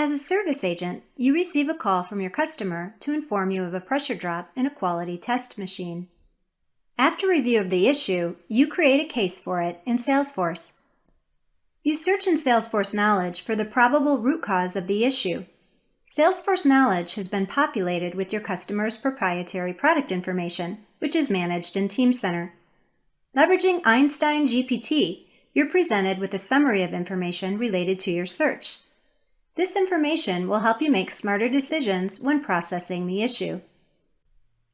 As a service agent, you receive a call from your customer to inform you of a pressure drop in a quality test machine. After review of the issue, you create a case for it in Salesforce. You search in Salesforce Knowledge for the probable root cause of the issue. Salesforce Knowledge has been populated with your customer's proprietary product information, which is managed in Teamcenter. Leveraging Einstein GPT, you're presented with a summary of information related to your search. This information will help you make smarter decisions when processing the issue.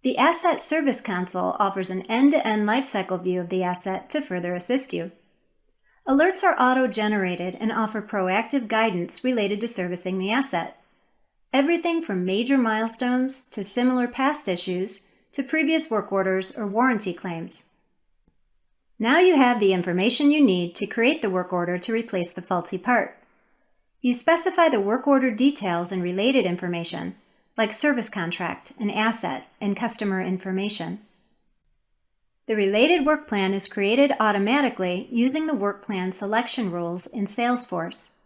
The Asset Service Console offers an end-to-end lifecycle view of the asset to further assist you. Alerts are auto-generated and offer proactive guidance related to servicing the asset. Everything from major milestones to similar past issues to previous work orders or warranty claims. Now you have the information you need to create the work order to replace the faulty part. You specify the work order details and related information, like service contract, an asset, and customer information. The related work plan is created automatically using the work plan selection rules in Salesforce.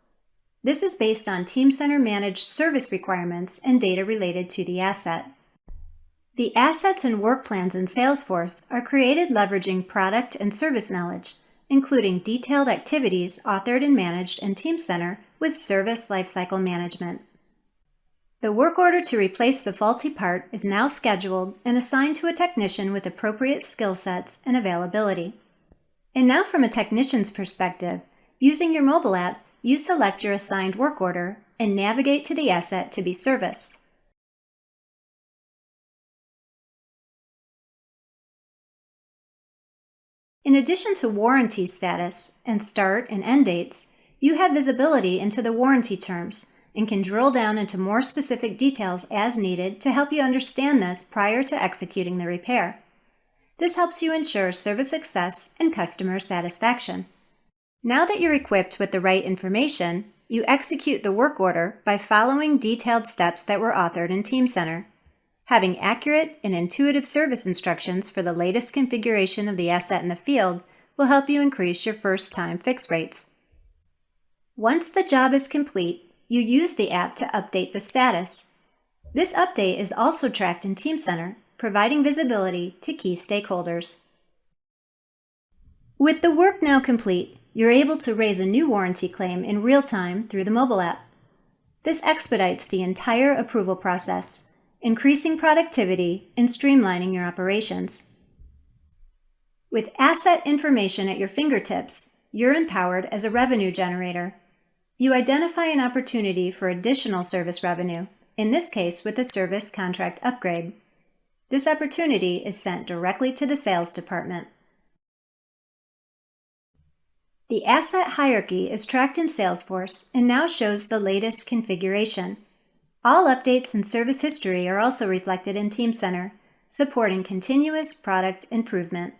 This is based on Teamcenter managed service requirements and data related to the asset. The assets and work plans in Salesforce are created leveraging product and service knowledge, including detailed activities authored and managed in Teamcenter with Service Lifecycle Management. The work order to replace the faulty part is now scheduled and assigned to a technician with appropriate skill sets and availability. And now from a technician's perspective, using your mobile app, you select your assigned work order and navigate to the asset to be serviced. In addition to warranty status and start and end dates, you have visibility into the warranty terms and can drill down into more specific details as needed to help you understand this prior to executing the repair. This helps you ensure service success and customer satisfaction. Now that you're equipped with the right information, you execute the work order by following detailed steps that were authored in Teamcenter. Having accurate and intuitive service instructions for the latest configuration of the asset in the field will help you increase your first-time fix rates. Once the job is complete, you use the app to update the status. This update is also tracked in Teamcenter, providing visibility to key stakeholders. With the work now complete, you're able to raise a new warranty claim in real time through the mobile app. This expedites the entire approval process, increasing productivity and streamlining your operations. With asset information at your fingertips, you're empowered as a revenue generator. You identify an opportunity for additional service revenue, in this case with a service contract upgrade. This opportunity is sent directly to the sales department. The asset hierarchy is tracked in Salesforce and now shows the latest configuration. All updates and service history are also reflected in Teamcenter, supporting continuous product improvement.